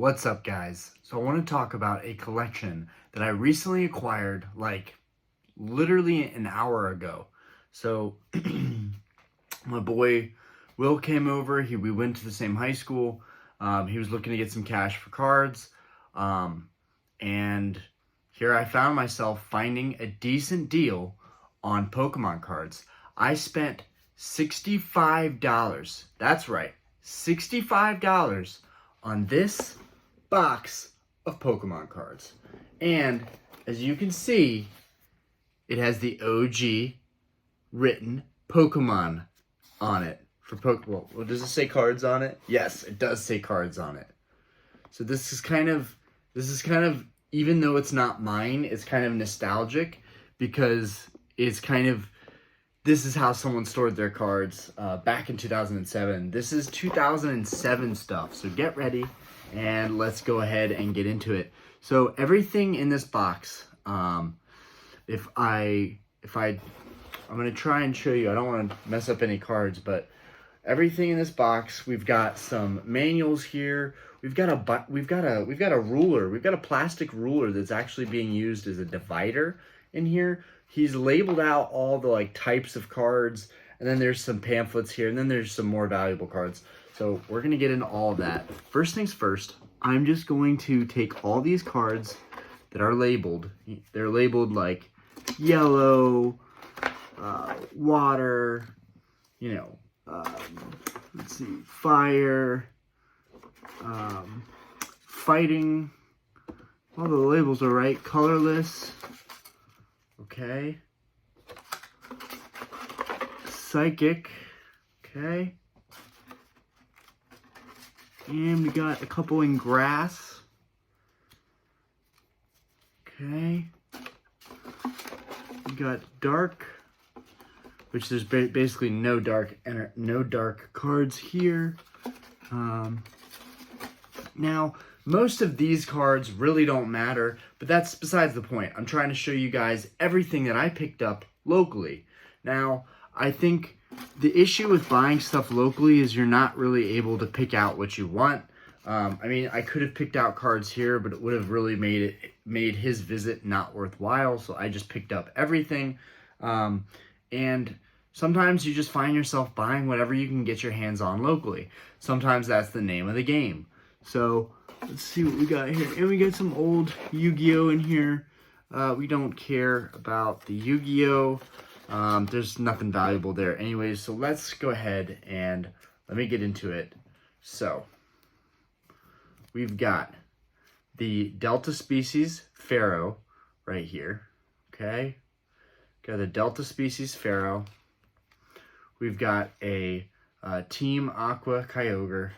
What's up, guys? So I want to talk about a collection that I recently acquired, like literally an hour ago. So my boy Will came over. We went to the same high school. He was looking to get some cash for cards, and here I found myself finding a decent deal on Pokemon cards. I spent $65. That's right, $65 on this box of Pokemon cards. And as you can see, it has the OG written Pokemon on it for Pokemon. Well, does it say cards on it? Yes, it does say cards on it. So this is kind of even though it's not mine, it's kind of nostalgic because this is how someone stored their cards back in 2007. This is 2007 stuff, so get ready and let's go ahead and get into it. So everything in this box, I'm gonna try and show you. I don't want to mess up any cards, but everything in this box, we've got some manuals here. We've got a ruler. We've got a plastic ruler that's actually being used as a divider in here. He's labeled out all the types of cards, and then there's some pamphlets here, and then there's some more valuable cards. So we're gonna get into all of that. First things first, I'm just going to take all these cards that are labeled. They're labeled like yellow, water, let's see, fire, fighting. All the labels are right. Colorless. Okay. Psychic. Okay. And we got a couple in grass. Okay. We got dark, which there's basically no dark cards here. Now, most of these cards really don't matter, but that's besides the point. I'm trying to show you guys everything that I picked up locally. Now, I think the issue with buying stuff locally is you're not really able to pick out what you want. I mean, I could have picked out cards here, but it would have really made his visit not worthwhile, so I just picked up everything. And sometimes you just find yourself buying whatever you can get your hands on locally. Sometimes that's the name of the game. So let's see what we got here. And we got some old Yu-Gi-Oh in here. We don't care about the Yu-Gi-Oh. There's nothing valuable there anyways. So let's go ahead and let me get into it. So we've got the Delta Species Pharaoh right here. Okay. Got the Delta Species Pharaoh. We've got a Team Aqua Kyogre.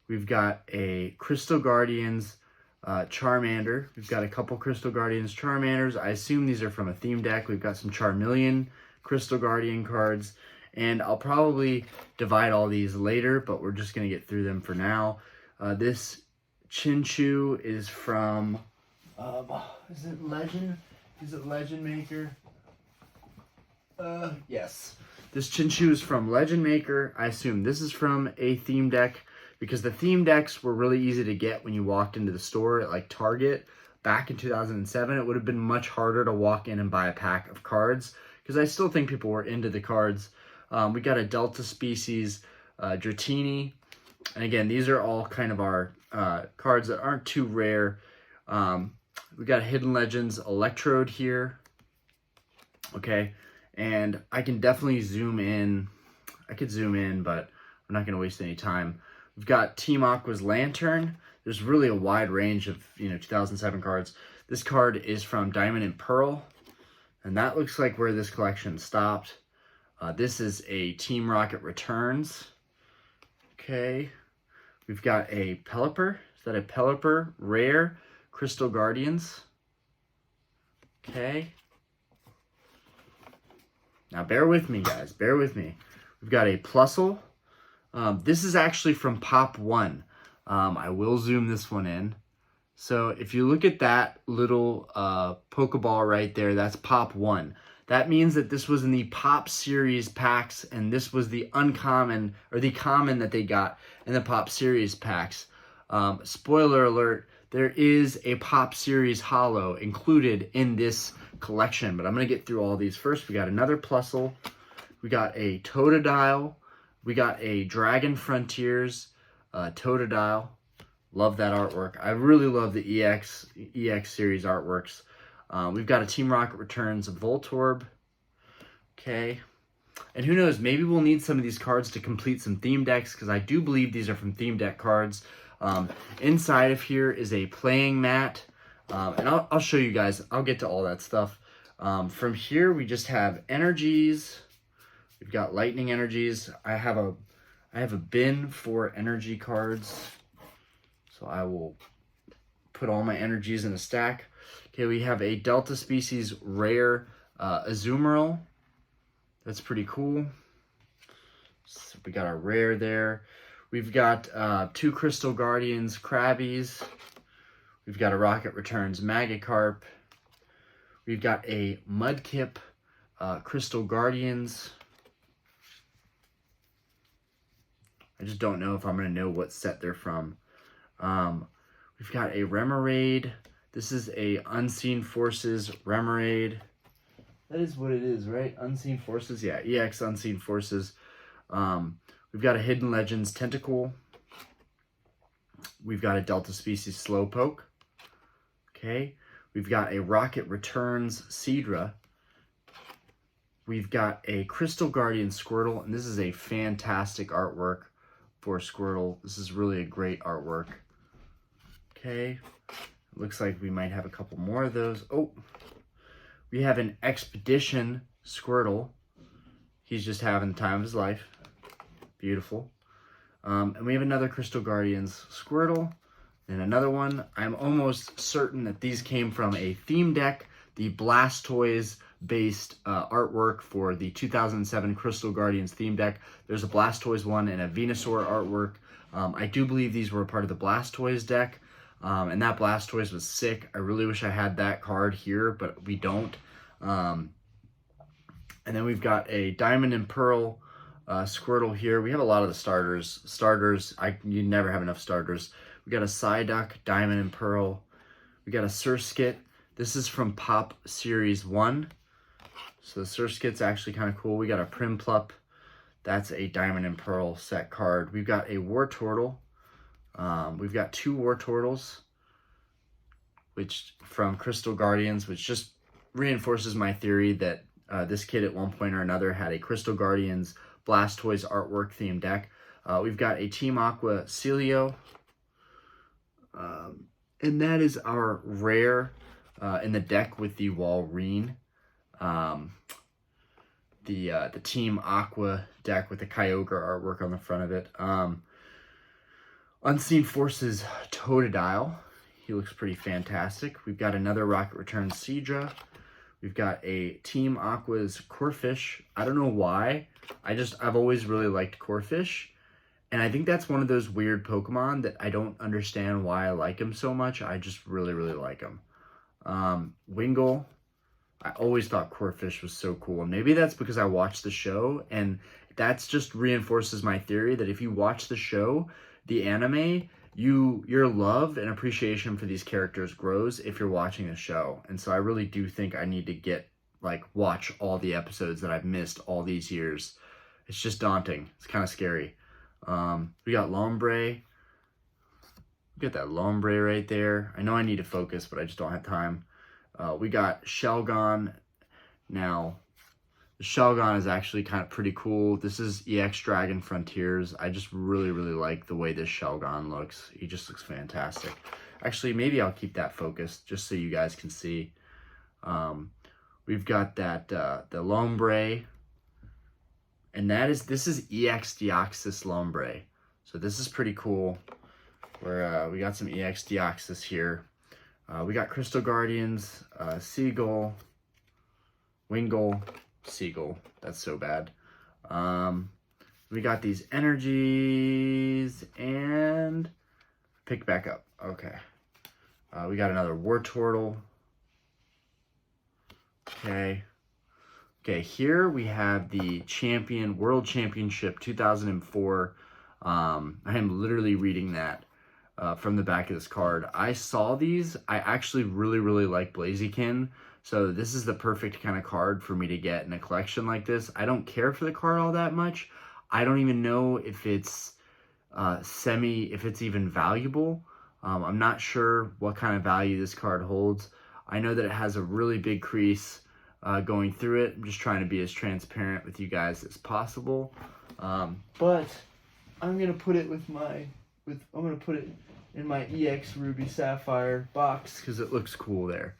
We've got a Crystal Guardians Charmander. We've got a couple Crystal Guardians Charmanders. I assume these are from a theme deck. We've got some Charmeleon Crystal Guardian cards. And I'll probably divide all these later, but we're just going to get through them for now. This Chinchou is from, is it Legend? Is it Legend Maker? Yes. This Chinchou is from Legend Maker. I assume this is from a theme deck because the theme decks were really easy to get when you walked into the store at Target. Back in 2007, it would have been much harder to walk in and buy a pack of cards because I still think people were into the cards. We got a Delta Species Dratini. And again, these are all kind of our cards that aren't too rare. We got Hidden Legends Electrode here. Okay. And I can definitely zoom in. I could zoom in, but I'm not going to waste any time. We've got Team Aqua's Lantern. There's really a wide range of 2007 cards. This card is from Diamond and Pearl, and that looks like where this collection stopped. This is a Team Rocket Returns. Okay. We've got a Pelipper. Is that a Pelipper Rare Crystal Guardians? Okay. Now, bear with me, guys. Bear with me. We've got a Plusle. This is actually from Pop 1. I will zoom this one in. So if you look at that little Pokeball right there, that's Pop 1. That means that this was in the Pop Series packs, and this was the uncommon, or the common that they got in the Pop Series packs. Spoiler alert, there is a Pop Series Holo included in this collection, but I'm going to get through all these first. We got another Plusle, we got a Totodile, we got a Dragon Frontiers Totodile. Love that artwork. I really love the EX series artworks. We've got a Team Rocket Returns Voltorb. Okay. And who knows, maybe we'll need some of these cards to complete some theme decks, because I do believe these are from theme deck cards. Inside of here is a playing mat. And I'll show you guys. I'll get to all that stuff. From here, we just have energies. We've got lightning energies. I have a bin for energy cards. So I will put all my energies in a stack. Okay, we have a Delta Species rare Azumarill. That's pretty cool. So we got our rare there. We've got 2 Crystal Guardians Krabbies. We've got a Rocket Returns Magikarp. We've got a Mudkip Crystal Guardians. I just don't know if I'm going to know what set they're from. We've got a Remoraid. This is a Unseen Forces Remoraid. That is what it is, right? Unseen Forces? Yeah, EX Unseen Forces. We've got a Hidden Legends Tentacle. We've got a Delta Species Slowpoke. Okay. We've got a Rocket Returns Seadra. We've got a Crystal Guardian Squirtle, and this is a fantastic artwork for Squirtle. This is really a great artwork. Okay. Looks like we might have a couple more of those. Oh, we have an Expedition Squirtle. He's just having the time of his life. Beautiful. And we have another Crystal Guardians Squirtle. And another one. I'm almost certain that these came from a theme deck. The Blastoise based artwork for the 2007 Crystal Guardians theme deck. There's a Blastoise one and a Venusaur artwork. I do believe these were a part of the Blastoise deck. And that Blastoise was sick. I really wish I had that card here, but we don't. And then we've got a Diamond and Pearl Squirtle here. We have a lot of the starters. You never have enough starters. We got a Psyduck, Diamond and Pearl. We got a Surskit. This is from Pop Series 1. So the Surskit's actually kind of cool. We got a Primplup. That's a Diamond and Pearl set card. We've got a Wartortle. We've got 2 Wartortles, which from Crystal Guardians, which just reinforces my theory that this kid at one point or another had a Crystal Guardians Blastoise artwork themed deck. We've got a Team Aqua Celio, and that is our rare in the deck with the Walrein. The Team Aqua deck with the Kyogre artwork on the front of it. Unseen Forces Totodile. He looks pretty fantastic. We've got another Rocket Returns Seadra. We've got a Team Aqua's Corphish. I don't know why. I've always really liked Corphish. And I think that's one of those weird Pokemon that I don't understand why I like him so much. I just really, really like him. Wingull. I always thought Corphish was so cool. And maybe that's because I watched the show. And that's just reinforces my theory that if you watch the show, the anime, your love and appreciation for these characters grows if you're watching the show. And so I really do think I need to watch all the episodes that I've missed all these years. It's just daunting. It's kind of scary. We got Lombre. We got that Lombre right there. I know I need to focus, but I just don't have time. We got Shelgon. Now, the Shelgon is actually kind of pretty cool. This is EX Dragon Frontiers. I just really, really like the way this Shelgon looks. He just looks fantastic. Actually, maybe I'll keep that focused just so you guys can see. We've got that the Lombre. And this is EX Deoxys Lombre. So this is pretty cool. We got some EX Deoxys here. We got Crystal Guardians, Seagull, Wingull, Seagull. That's so bad. We got these energies and pick back up. Okay. We got another Wartortle. Okay. Okay, here we have the World Championship 2004. I am literally reading that from the back of this card. I saw these. I actually really like Blaziken. So this is the perfect kind of card for me to get in a collection like this. I don't care for the card all that much. I don't even know if it's if it's even valuable. I'm not sure what kind of value this card holds. I know that it has a really big crease going through it. I'm just trying to be as transparent with you guys as possible. But I'm gonna put it I'm gonna put it in my EX Ruby Sapphire box because it looks cool there.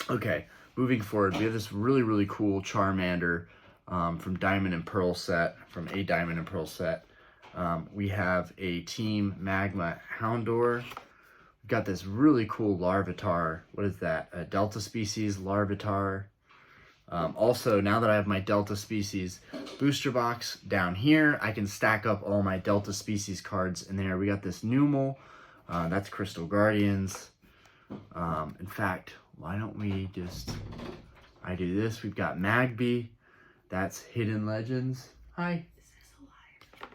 Okay, moving forward, we have this really cool Charmander from Diamond and Pearl set, from a Diamond and Pearl set. We have a Team Magma Houndour. We've got this really cool Larvitar. What is that? A Delta Species Larvitar. Also, now that I have my Delta Species booster box down here, I can stack up all my Delta Species cards in there. We got this Numel. That's Crystal Guardians. In fact, why don't we I do this. We've got Magby. That's Hidden Legends. Hi. Is this alive?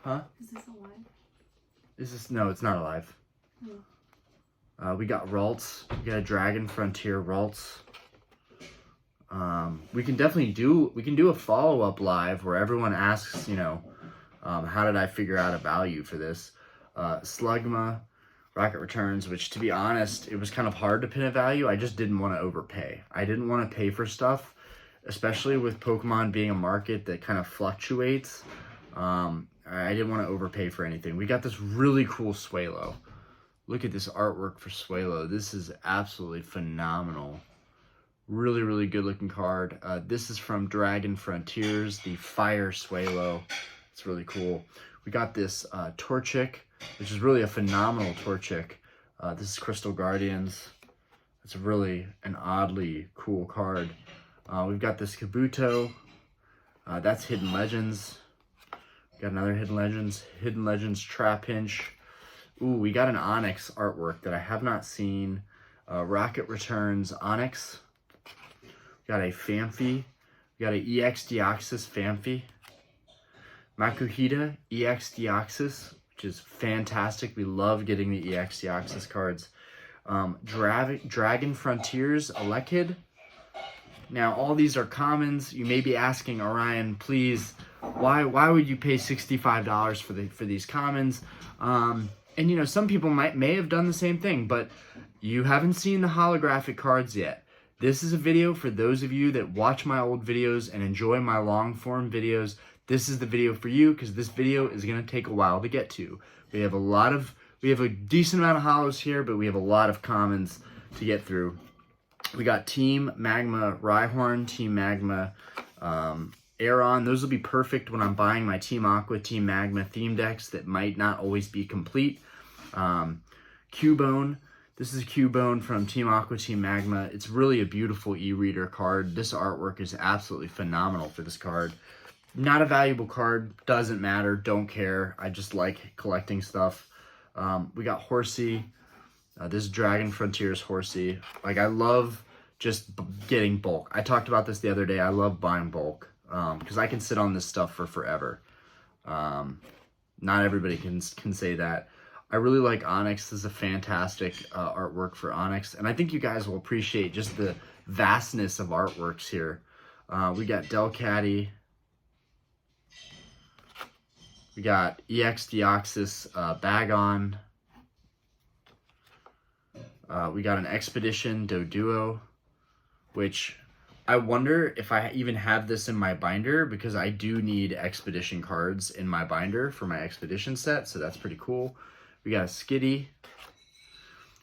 Huh? Is this alive? No, it's not alive. No. We got Ralts. We got a Dragon Frontier Ralts. We can do a follow-up live where everyone asks, how did I figure out a value for this? Slugma, Rocket Returns, which, to be honest, it was kind of hard to pin a value. I just didn't want to overpay. I didn't want to pay for stuff, especially with Pokemon being a market that kind of fluctuates. I didn't want to overpay for anything. We got this really cool Swalo. Look at this artwork for Swalo. This is absolutely phenomenal. Really good looking card. This is from Dragon Frontiers, the Fire Swalo. It's really cool. We got this Torchic, which is really a phenomenal Torchic. This is Crystal Guardians. It's really an oddly cool card. We've got this Kabuto. That's Hidden Legends. Got another Hidden Legends Trapinch. Ooh, we got an Onyx artwork that I have not seen. Rocket Returns Onyx. Got a Phanpy. We got an EX Deoxys Phanpy. Makuhita EX Deoxys, which is fantastic. We love getting the EX Deoxys cards. Dragon Frontiers Elekid. Now, all these are commons. You may be asking, Orion, please, why would you pay $65 for these commons? And some people may have done the same thing, but you haven't seen the holographic cards yet. This is a video for those of you that watch my old videos and enjoy my long form videos. This is the video for you because this video is going to take a while to get to. We have a decent amount of holos here, but we have a lot of commons to get through. We got Team Magma Rhyhorn, Team Magma Aeron. Those will be perfect when I'm buying my Team Aqua, Team Magma theme decks that might not always be complete. Cubone. This is Cubone from Team Aqua, Team Magma. It's really a beautiful e-reader card. This artwork is absolutely phenomenal for this card. Not a valuable card. Doesn't matter. Don't care. I just like collecting stuff. We got Horsey. This is Dragon Frontiers Horsey. Like, I love just getting bulk. I talked about this the other day. I love buying bulk because I can sit on this stuff for forever. Not everybody can say that. I really like Onyx. This is a fantastic artwork for Onyx. And I think you guys will appreciate just the vastness of artworks here. We got Delcatty. We got EX Deoxys Bagon. We got an Expedition Doduo, which I wonder if I even have this in my binder because I do need Expedition cards in my binder for my Expedition set, so that's pretty cool. We got a Skitty.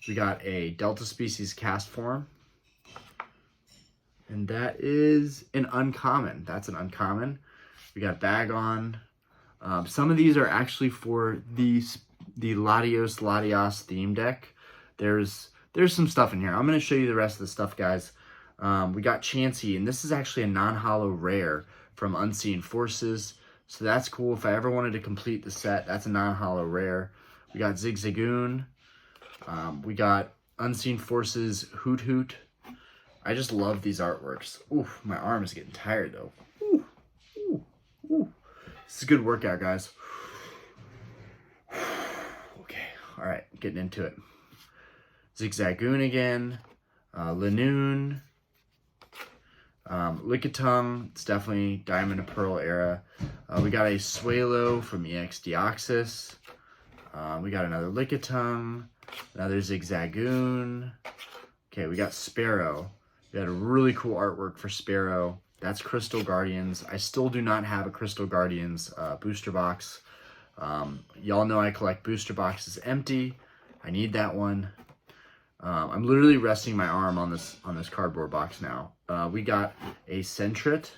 We got a Delta Species Cast Form. And that is an uncommon. That's an uncommon. We got Bagon. Some of these are actually for the Latios theme deck. There's some stuff in here. I'm going to show you the rest of the stuff, guys. We got Chansey, and this is actually a non-holo rare from Unseen Forces. So that's cool. If I ever wanted to complete the set, that's a non-holo rare. We got Zigzagoon. We got Unseen Forces Hoot Hoot. I just love these artworks. Ooh, my arm is getting tired, though. Ooh, ooh, ooh. This is a good workout, guys. Okay. All right, getting into it. Zigzagoon again, Lanoon, Lickitung, it's definitely Diamond and Pearl era. We got a Swalo from EX Deoxys. We got another Lickitung, another Zigzagoon. Okay, we got Sparrow. We had a really cool artwork for Sparrow. That's Crystal Guardians. I still do not have a Crystal Guardians booster box. Y'all know I collect booster boxes empty. I need that one. I'm literally resting my arm on this cardboard box now. We got a Sentret,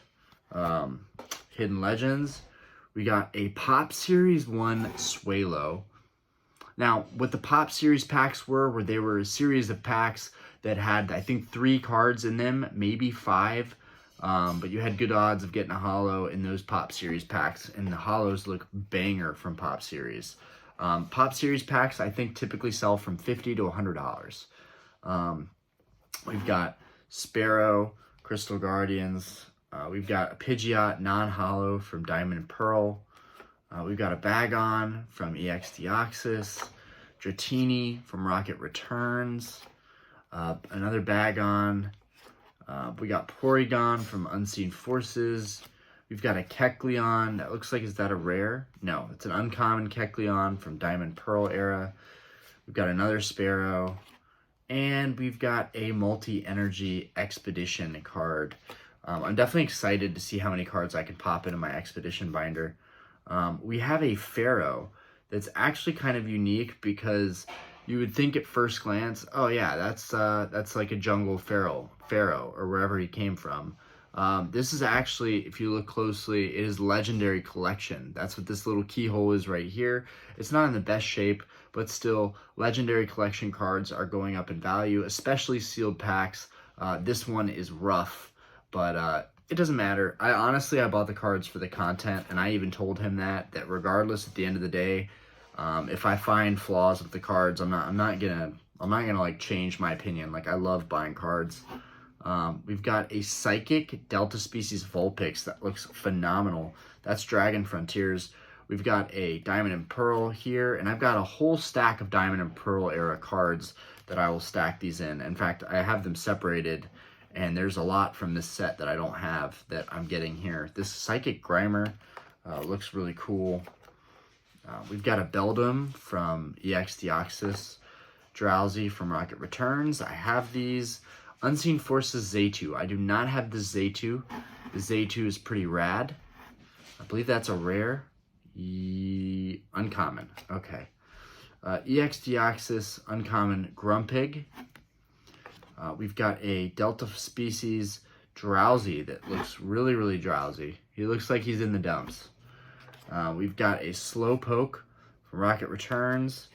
Hidden Legends. We got a Pop Series 1 Swalo. Now, what the Pop Series packs were they were a series of packs that had, I think, 3 cards in them, maybe 5. But you had good odds of getting a holo in those Pop Series packs, and the holos look banger from Pop Series. Pop Series packs, I think, typically sell from $50 to $100. We've got Sparrow, Crystal Guardians. We've got a Pidgeot non-holo from Diamond and Pearl. We've got a Bagon from EX Deoxys. Dratini from Rocket Returns. Another Bagon. We got Porygon from Unseen Forces. We've got a Kecleon. That looks like, is that a rare? No, it's an uncommon Kecleon from Diamond Pearl era. We've got another Sparrow. And we've got a Multi-Energy Expedition card. I'm definitely excited to see how many cards I can pop into my Expedition binder. We have a Pharaoh that's actually kind of unique because you would think at first glance, oh yeah, that's like a jungle Pharaoh, or wherever he came from. This is actually, if you look closely, it is Legendary Collection. That's what this little keyhole is right here. It's not in the best shape, but still, Legendary Collection cards are going up in value, especially sealed packs. This one is rough, but it doesn't matter. I bought the cards for the content, and I even told him that regardless, at the end of the day, if I find flaws with the cards, I'm not gonna like change my opinion. Like, I love buying cards. We've got a Psychic Delta Species Vulpix that looks phenomenal. That's Dragon Frontiers. We've got a Diamond and Pearl here, and I've got a whole stack of Diamond and Pearl era cards that I will stack these in. In fact, I have them separated, and there's a lot from this set that I don't have that I'm getting here. This Psychic Grimer looks really cool. We've got a Beldum from EX Deoxys, Drowsy from Rocket Returns. I have these. Unseen Forces Zaytu. I do not have the Zaytu. The Zaytu is pretty rad. I believe that's a rare. Uncommon. Okay. EX Deoxys, uncommon Grumpig. We've got a Delta Species Drowsy that looks really, really drowsy. He looks like he's in the dumps. We've got a Slowpoke from Rocket Returns.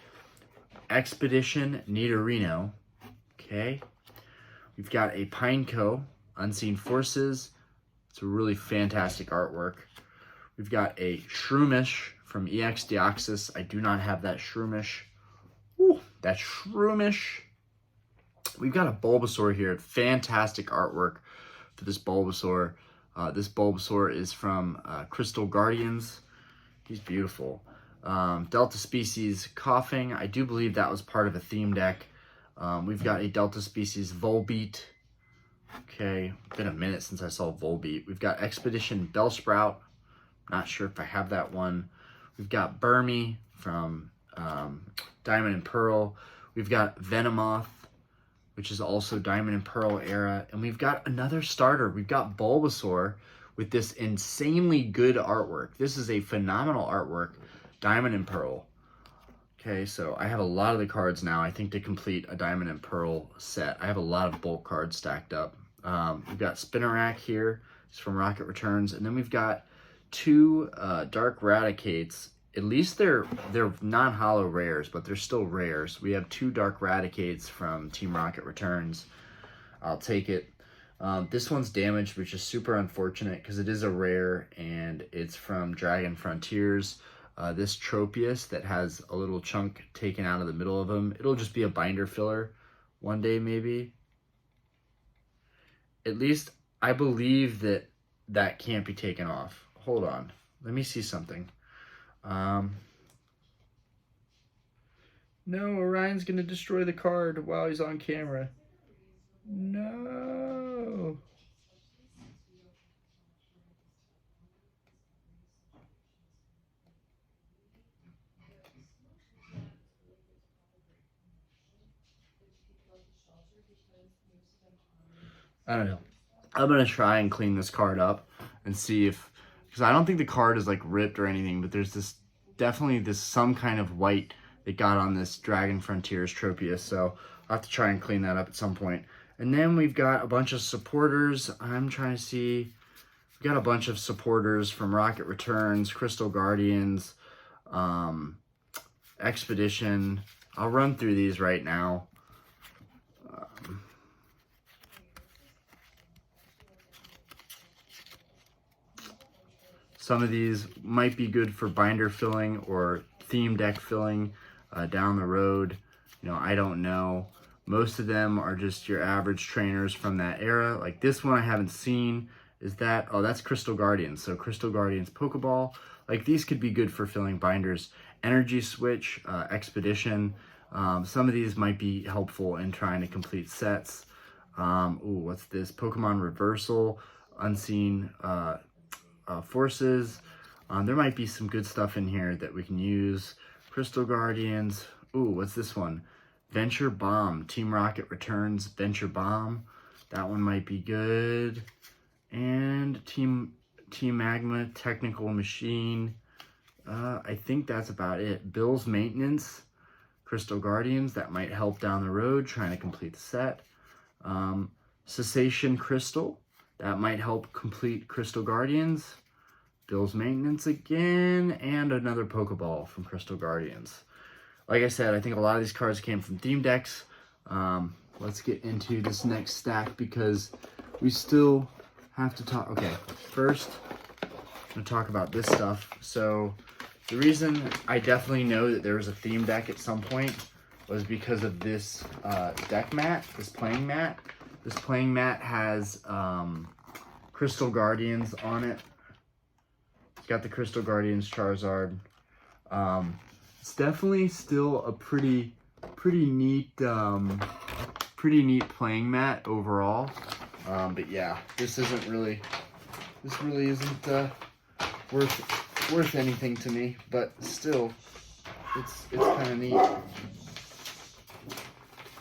Expedition Nidorino. Okay. We've got a Pineco, Unseen Forces. It's a really fantastic artwork. We've got a Shroomish from EX Deoxys. I do not have that Shroomish. Ooh, that Shroomish. We've got a Bulbasaur here. Fantastic artwork for this Bulbasaur. This Bulbasaur is from Crystal Guardians. He's beautiful. Delta Species Coughing. I do believe that was part of a theme deck. We've got a Delta Species Volbeat. Okay, been a minute since I saw Volbeat. We've got Expedition Bellsprout. Not sure if I have that one. We've got Burmy from Diamond and Pearl. We've got Venomoth, which is also Diamond and Pearl era. And we've got another starter. We've got Bulbasaur with this insanely good artwork. This is a phenomenal artwork. Diamond and Pearl. Okay, so I have a lot of the cards now, I think, to complete a Diamond and Pearl set. I have a lot of bulk cards stacked up. We've got Spinarak here. It's from Rocket Returns. And then we've got 2 Dark Raticates. At least they're non-holo rares, but they're still rares. We have 2 Dark Raticates from Team Rocket Returns. I'll take it. This one's damaged, which is super unfortunate because it is a rare, and it's from Dragon Frontiers. This Tropius that has a little chunk taken out of the middle of him. It'll just be a binder filler one day, maybe. At least I believe that can't be taken off. Hold on. Let me see something. No, Orion's gonna destroy the card while he's on camera. No. I don't know. I'm gonna try and clean this card up and see if, because I don't think the card is like ripped or anything, but there's this definitely this some kind of white that got on this Dragon Frontiers Tropius, so I'll have to try and clean that up at some point. And then we've got a bunch of supporters. I'm trying to see. We got a bunch of supporters from Rocket Returns, Crystal Guardians, Expedition. I'll run through these right now. Some of these might be good for binder filling or theme deck filling down the road. You know, I don't know. Most of them are just your average trainers from that era. Like this one I haven't seen. Is that, oh, that's Crystal Guardians. So Crystal Guardians Pokeball. Like these could be good for filling binders. Energy Switch, Expedition. Some of these might be helpful in trying to complete sets. Ooh, what's this? Pokemon Reversal, Unseen Forces. There might be some good stuff in here that we can use. Crystal Guardians. Ooh, what's this one? Venture Bomb. Team Rocket Returns Venture Bomb. That one might be good. And Team Magma Technical Machine. I think that's about it. Bill's Maintenance. Crystal Guardians. That might help down the road trying to complete the set. Cessation Crystal. That might help complete Crystal Guardians. Bill's Maintenance again, and another Pokeball from Crystal Guardians. Like I said, I think a lot of these cards came from theme decks. Let's get into this next stack because we still have to talk. Okay, first, I'm going to talk about this stuff. So the reason I definitely know that there was a theme deck at some point was because of this deck mat, this playing mat. This playing mat has Crystal Guardians on it. It's got the Crystal Guardians Charizard. It's definitely still a pretty neat playing mat overall. But yeah, this really isn't worth anything to me. But still, it's kind of neat.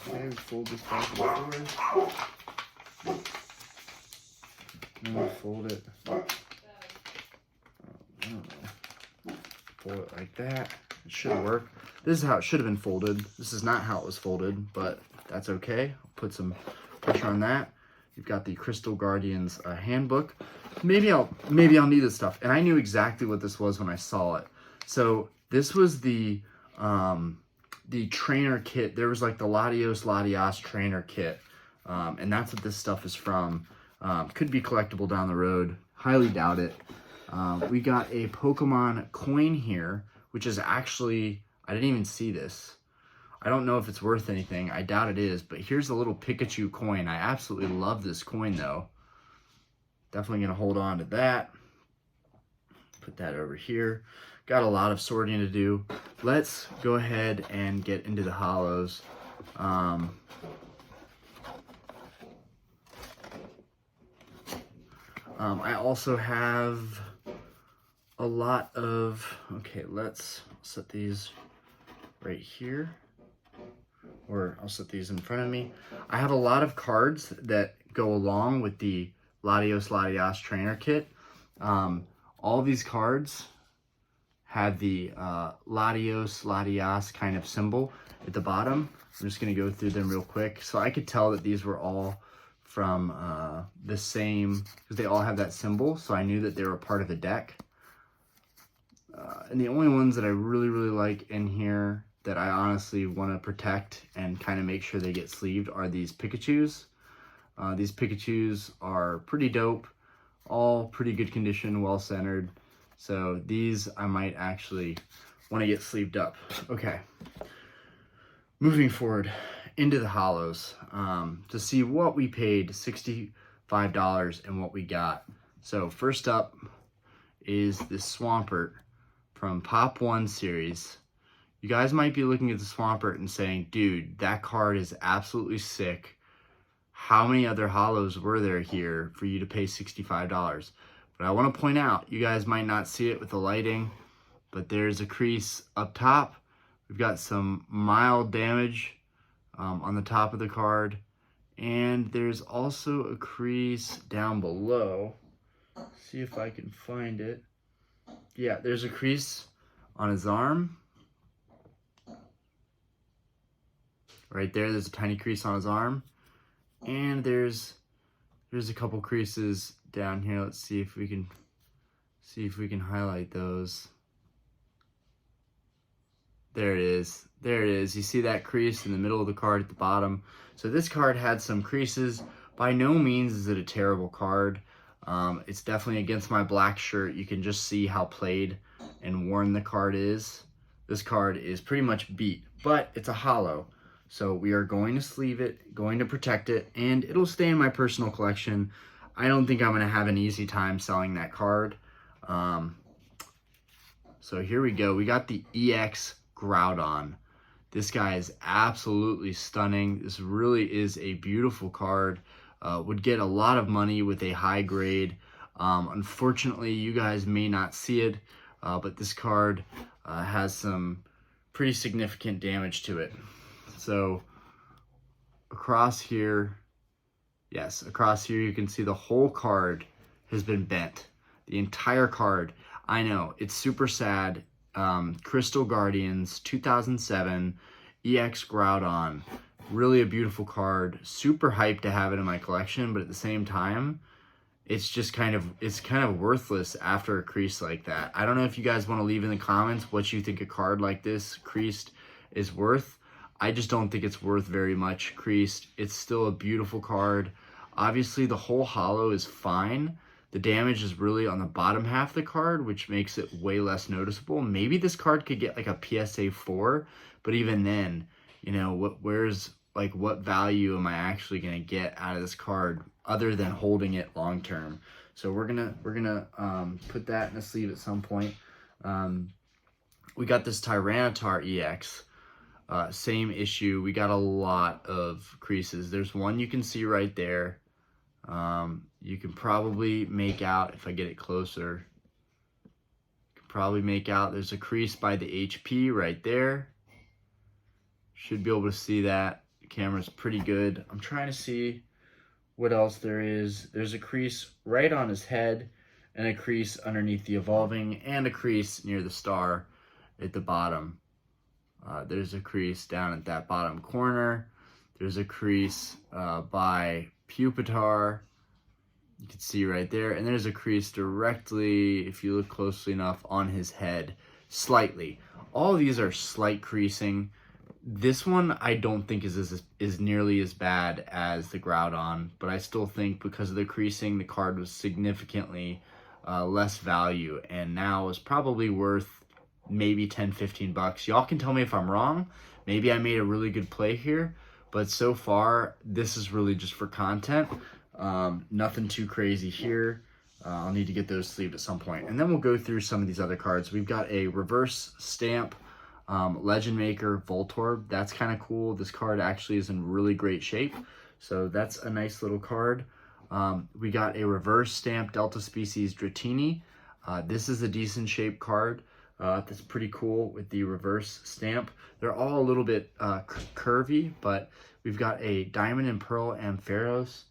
Okay, we fold this back and forth. And we fold it. I don't know. Fold it like that. It should work. This is how it should have been folded. This is not how it was folded, but that's okay. I'll put some pressure on that. You've got the Crystal Guardians handbook. Maybe I'll need this stuff. And I knew exactly what this was when I saw it. So this was the trainer kit. There was like the Latios trainer kit. And that's what this stuff is from. Could be collectible down the road. Highly doubt it. We got a Pokemon coin here, which is actually, I didn't even see this. I don't know if it's worth anything. I doubt it is, but here's a little Pikachu coin. I absolutely love this coin though. Definitely gonna hold on to that. Put that over here. Got a lot of sorting to do. Let's go ahead and get into the hollows. I also have a lot of, okay, let's set these right here, or I'll set these in front of me. I have a lot of cards that go along with the Latios trainer kit. All these cards have the Latios kind of symbol at the bottom. I'm just gonna go through them real quick. So I could tell that these were all from the same, because they all have that symbol, so I knew that they were part of the deck. And the only ones that I really like in here that I honestly want to protect and kind of make sure they get sleeved are these Pikachus. These Pikachus are pretty dope, all pretty good condition, well centered. So these I might actually want to get sleeved up. Okay, moving forward into the hollows to see what we paid $65 and what we got. So first up is this Swampert from Pop 1 series. You guys might be looking at the Swampert and saying, dude, that card is absolutely sick. How many other hollows were there here for you to pay $65? But I want to point out, you guys might not see it with the lighting, but there's a crease up top. We've got some mild damage on the top of the card. And there's also a crease down below. See if I can find it. Yeah, there's a crease on his arm. Right there's a tiny crease on his arm. And there's a couple creases down here. Let's see if we can highlight those. There it is. There it is. You see that crease in the middle of the card at the bottom. So this card had some creases. By no means is it a terrible card. It's definitely against my black shirt. You can just see how played and worn the card is. This card is pretty much beat, but it's a hollow. So we are going to sleeve it, going to protect it, and it'll stay in my personal collection. I don't think I'm going to have an easy time selling that card. So here we go. We got the EX Groudon. This guy is absolutely stunning. This really is a beautiful card. Would get a lot of money with a high grade. Unfortunately, you guys may not see it, but this card has some pretty significant damage to it. So across here, yes, across here you can see the whole card has been bent. The entire card. I know, it's super sad. Crystal Guardians 2007 EX Groudon. Really a beautiful card. Super hyped to have it in my collection, but at the same time, it's kind of worthless after a crease like that. I don't know if you guys want to leave in the comments what you think a card like this creased is worth. I just don't think it's worth very much creased. It's still a beautiful card. Obviously, the whole hollow is fine. The damage is really on the bottom half of the card, which makes it way less noticeable. Maybe this card could get like a PSA 4, but even then, you know, what value am I actually gonna get out of this card other than holding it long term? So we're gonna put that in a sleeve at some point. We got this Tyranitar EX. Same issue. We got a lot of creases. There's one you can see right there. You can probably make out, if I get it closer, you can probably make out there's a crease by the HP right there. Should be able to see that. The camera's pretty good. I'm trying to see what else there is. There's a crease right on his head, and a crease underneath the evolving, and a crease near the star at the bottom. There's a crease down at that bottom corner. There's a crease by Pupitar. You can see right there. And there's a crease directly, if you look closely enough, on his head. Slightly. All of these are slight creasing. This one I don't think is nearly as bad as the Groudon, but I still think because of the creasing, the card was significantly less value, and now is probably worth maybe 10-15 bucks. Y'all can tell me if I'm wrong. Maybe I made a really good play here, but so far this is really just for content. Nothing too crazy here. I'll need to get those sleeved at some point, and then we'll go through some of these other cards. We've got a reverse stamp Legend Maker Voltorb. That's kind of cool. This card actually is in really great shape, so that's a nice little card. We got a reverse stamp Delta Species Dratini. This is a decent shape card. That's pretty cool with the reverse stamp. They're all a little bit curvy, but we've got a Diamond and Pearl Ampharos.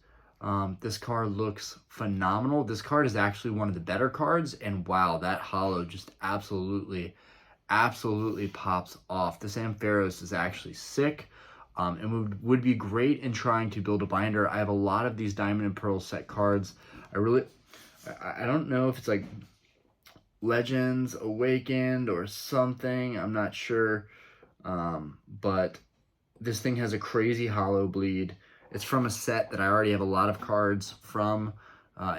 This card looks phenomenal. This card is actually one of the better cards, and wow, that hollow just absolutely pops off. This Ampharos is actually sick, and would be great in trying to build a binder. I have a lot of these Diamond and Pearl set cards. I don't know if it's like Legends Awakened or something, I'm not sure, but this thing has a crazy hollow bleed. It's from a set that I already have a lot of cards from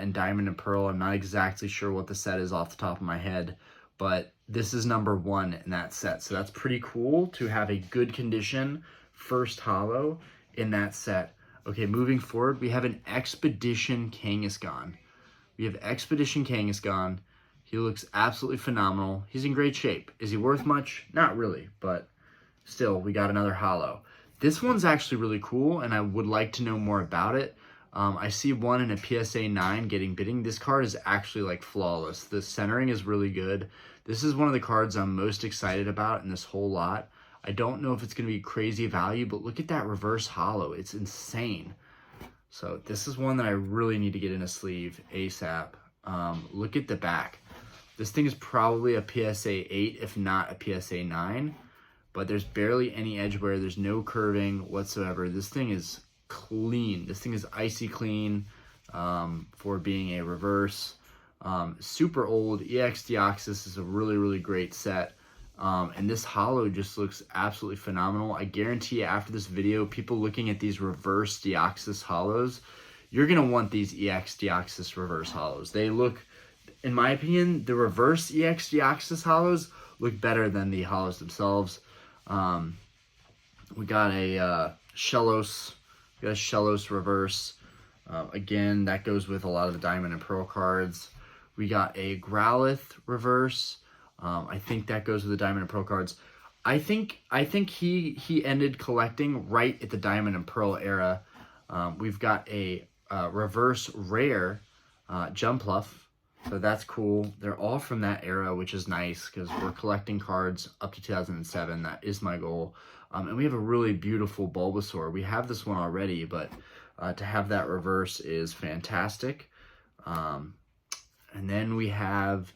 in Diamond and Pearl. I'm not exactly sure what the set is off the top of my head, but this is number 1 in that set, so that's pretty cool to have a good condition first hollow in that set. Okay, moving forward, we have an Expedition Kangaskhan. He looks absolutely phenomenal. He's in great shape. Is he worth much? Not really, but still, we got another holo. This one's actually really cool, and I would like to know more about it. I see one in a PSA 9 getting bidding. This card is actually like flawless. The centering is really good. This is one of the cards I'm most excited about in this whole lot. I don't know if it's going to be crazy value, but look at that reverse holo. It's insane. So this is one that I really need to get in a sleeve ASAP. Look at the back. This thing is probably a PSA 8, if not a PSA 9. But there's barely any edge wear. There's no curving whatsoever. This thing is clean. This thing is icy clean for being a reverse. Super old. EX Deoxys is a really, really great set. And this holo just looks absolutely phenomenal. I guarantee you after this video, people looking at these reverse Deoxys holos, you're going to want these EX Deoxys reverse holos. They look, in my opinion, the reverse EX Deoxys holos look better than the holos themselves. We got a Shellos. We got a Shellos reverse. Again, that goes with a lot of the Diamond and Pearl cards. We got a Growlithe reverse. I think that goes with the Diamond and Pearl cards. I think he ended collecting right at the Diamond and Pearl era. We've got a reverse rare Jumpluff. So that's cool. They're all from that era, which is nice because we're collecting cards up to 2007. That is my goal. And we have a really beautiful Bulbasaur. We have this one already, but to have that reverse is fantastic. And then we have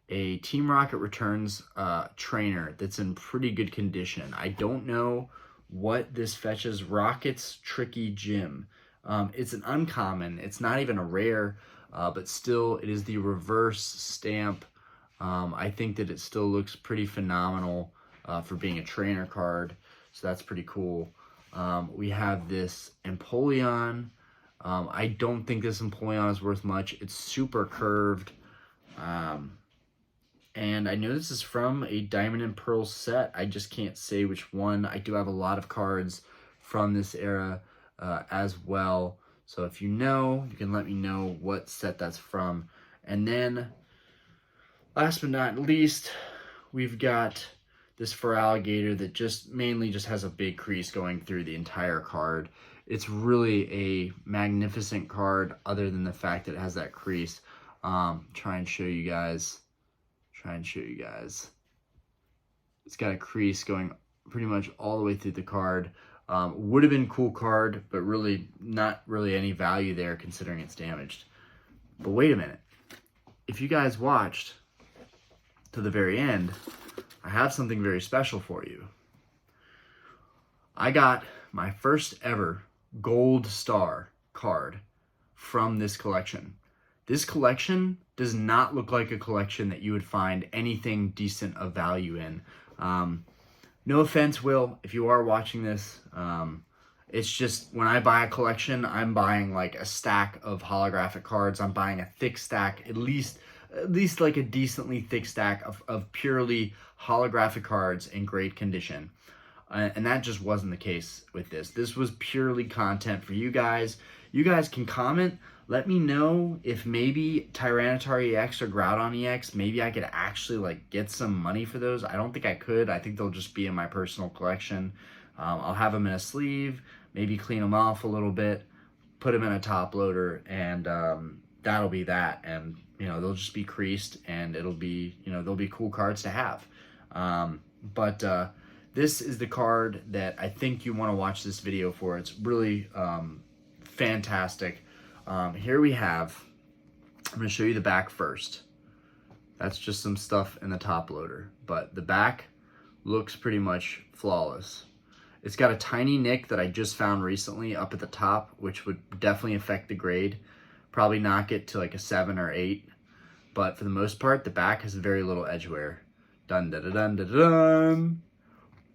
a Team Rocket Returns trainer that's in pretty good condition. I don't know what this fetches. Rocket's Tricky Gym. It's an uncommon. It's not even a rare. But still, it is the reverse stamp. I think that it still looks pretty phenomenal for being a trainer card. So that's pretty cool. We have this Empoleon. I don't think this Empoleon is worth much. It's super curved. And I know this is from a Diamond and Pearl set. I just can't say which one. I do have a lot of cards from this era as well. So if you know, you can let me know what set that's from. And then, last but not least, we've got this Feraligatr that just mainly just has a big crease going through the entire card. It's really a magnificent card other than the fact that it has that crease. Try and show you guys. It's got a crease going pretty much all the way through the card. Would have been a cool card, but really not really any value there considering it's damaged. But wait a minute. If you guys watched to the very end, I have something very special for you. I got my first ever Gold Star card from this collection. This collection does not look like a collection that you would find anything decent of value in. No offense, Will, if you are watching this. It's just when I buy a collection, I'm buying like a stack of holographic cards. I'm buying a thick stack, at least like a decently thick stack of purely holographic cards in great condition. And that just wasn't the case with this. This was purely content for you guys. You guys can comment. Let me know if maybe Tyranitar EX or Groudon EX, maybe I could actually like get some money for those. I don't think I could. I think they'll just be in my personal collection. I'll have them in a sleeve, maybe clean them off a little bit, put them in a top loader, and that'll be that. And, you know, they'll just be creased, and it'll be, you know, they'll be cool cards to have. But this is the card that I think you want to watch this video for. It's really fantastic. Here we have, I'm going to show you the back first. That's just some stuff in the top loader, but the back looks pretty much flawless. It's got a tiny nick that I just found recently up at the top, which would definitely affect the grade. Probably knock it to like a 7 or 8, but for the most part, the back has very little edge wear. Dun dun dun dun dun dun.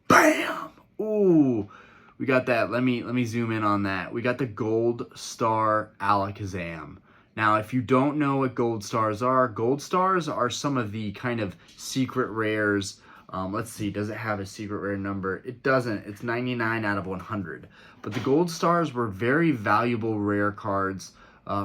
Bam! Ooh. We got that. Let me zoom in on that. We got the Gold Star Alakazam. Now, if you don't know what Gold Stars are some of the kind of secret rares. Let's see, does it have a secret rare number? It doesn't. It's 99 out of 100. But the Gold Stars were very valuable rare cards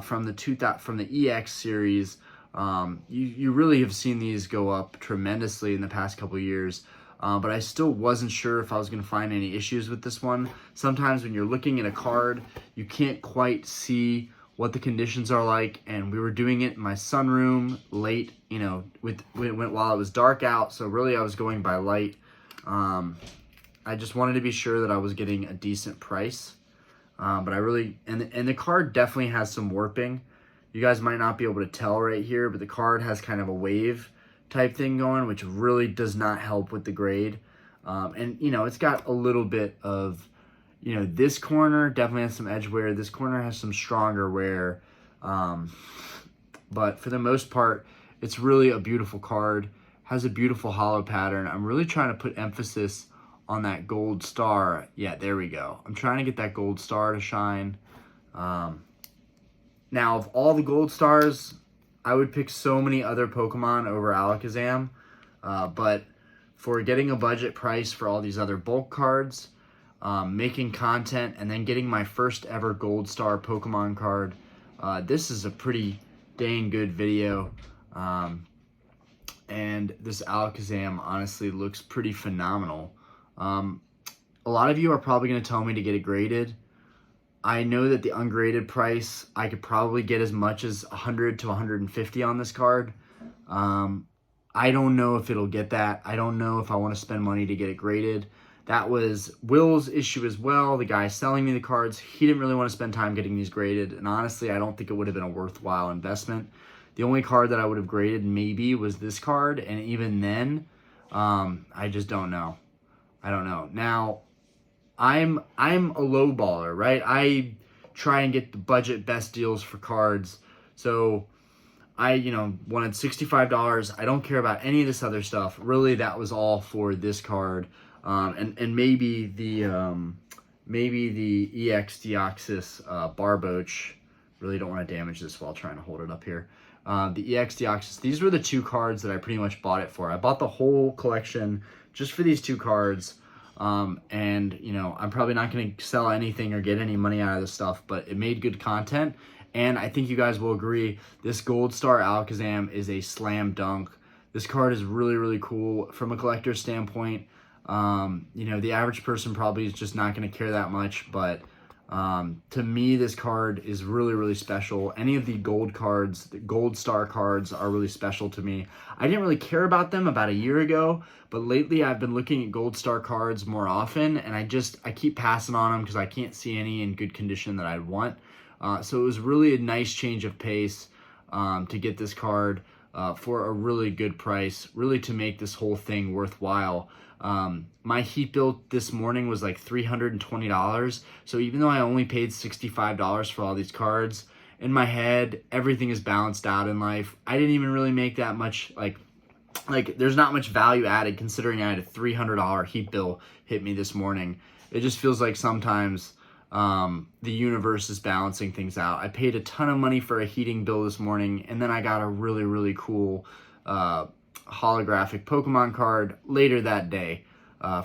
from the EX series. You really have seen these go up tremendously in the past couple of years. But I still wasn't sure if I was going to find any issues with this one. Sometimes when you're looking at a card, you can't quite see what the conditions are like, and we were doing it in my sunroom late, you know, while it was dark out, so really I was going by light. I just wanted to be sure that I was getting a decent price, but I really, and the card definitely has some warping. You guys might not be able to tell right here, but the card has kind of a wave type thing going, which really does not help with the grade. And, you know, it's got a little bit of, you know, this corner definitely has some edge wear. This corner has some stronger wear. But for the most part, it's really a beautiful card. Has a beautiful hollow pattern. I'm really trying to put emphasis on that gold star. Yeah, there we go. I'm trying to get that gold star to shine. Now, of all the gold stars, I would pick so many other Pokemon over Alakazam. But for getting a budget price for all these other bulk cards, making content, and then getting my first ever gold star Pokemon card, this is a pretty dang good video. And this Alakazam honestly looks pretty phenomenal. A lot of you are probably going to tell me to get it graded. I know that the ungraded price, I could probably get as much as 100 to 150 on this card. I don't know if it'll get that. I don't know if I want to spend money to get it graded. That was Will's issue as well. The guy selling me the cards, he didn't really want to spend time getting these graded. And honestly, I don't think it would have been a worthwhile investment. The only card that I would have graded maybe was this card. And even then, I just don't know. I don't know. Now, I'm a low baller, right? I try and get the budget best deals for cards. So I, you know, wanted $65. I don't care about any of this other stuff. Really, that was all for this card. And maybe the EX Deoxys Barboach. Really don't want to damage this while trying to hold it up here. The EX Deoxys. These were the two cards that I pretty much bought it for. I bought the whole collection just for these two cards. And, you know, I'm probably not going to sell anything or get any money out of this stuff, but it made good content. And I think you guys will agree, this Gold Star Alakazam is a slam dunk. This card is really, really cool from a collector's standpoint. You know, the average person probably is just not going to care that much, but to me, this card is really, really special. Any of the gold cards, the Gold Star cards are really special to me. I didn't really care about them about a year ago, but lately I've been looking at Gold Star cards more often, and I keep passing on them because I can't see any in good condition that I'd want. So it was really a nice change of pace to get this card for a really good price, really to make this whole thing worthwhile. My heat bill this morning was like $320. So even though I only paid $65 for all these cards, in my head, everything is balanced out in life. I didn't even really make that much, like there's not much value added considering I had a $300 heat bill hit me this morning. It just feels like sometimes the universe is balancing things out. I paid a ton of money for a heating bill this morning, and then I got a really, really cool holographic Pokemon card later that day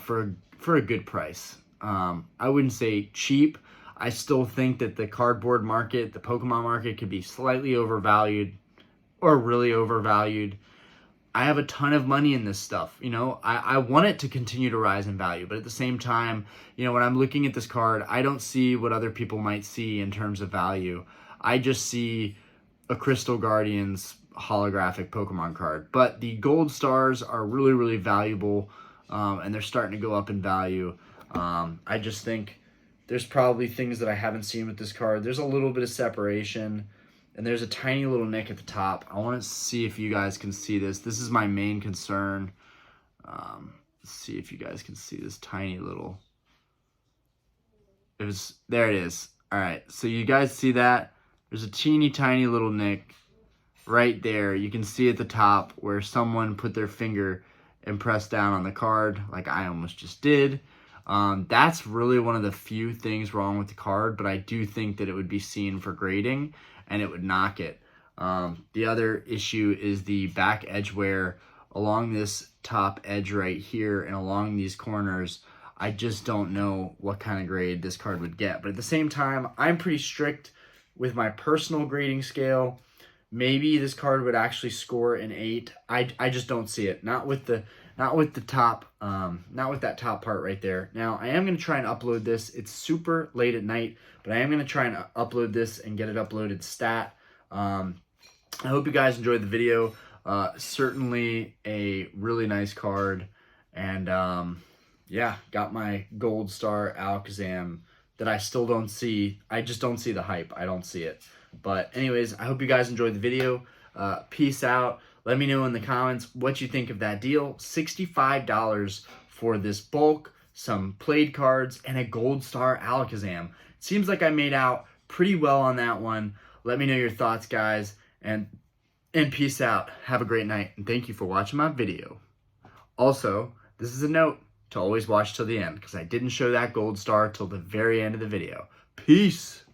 for a good price. I wouldn't say cheap. I still think that the cardboard market, the Pokemon market, could be slightly overvalued or really overvalued. I have a ton of money in this stuff. You know, I want it to continue to rise in value, but at the same time, you know, when I'm looking at this card, I don't see what other people might see in terms of value. I just see a Crystal Guardians holographic Pokemon card. But the gold stars are really, really valuable, and they're starting to go up in value. I just think there's probably things that I haven't seen with this card. There's a little bit of separation, and there's a tiny little nick at the top. I want to see if you guys can see this. This is my main concern. Let's see if you guys can see this tiny little... There it is. All right, so you guys see that? There's a teeny tiny little nick right there. You can see at the top where someone put their finger and pressed down on the card, like I almost just did. That's really one of the few things wrong with the card, but I do think that it would be seen for grading and it would knock it. The other issue is the back edge wear along this top edge right here and along these corners. I just don't know what kind of grade this card would get. But at the same time, I'm pretty strict with my personal grading scale. maybe this card would actually score an 8. I just don't see it. Not with the top, not with that top part right there. Now, I am going to try and upload this. It's super late at night, but I am going to try and upload this and get it uploaded stat. I hope you guys enjoyed the video. Certainly a really nice card. And yeah, got my Gold Star Alakazam that I still don't see. I just don't see the hype. I don't see it. But anyways, I hope you guys enjoyed the video. Peace out. Let me know in the comments what you think of that deal. $65 for this bulk, some played cards, and a Gold Star Alakazam. Seems like I made out pretty well on that one. Let me know your thoughts, guys. And peace out. Have a great night. And thank you for watching my video. Also, this is a note to always watch till the end, because I didn't show that Gold Star till the very end of the video. Peace.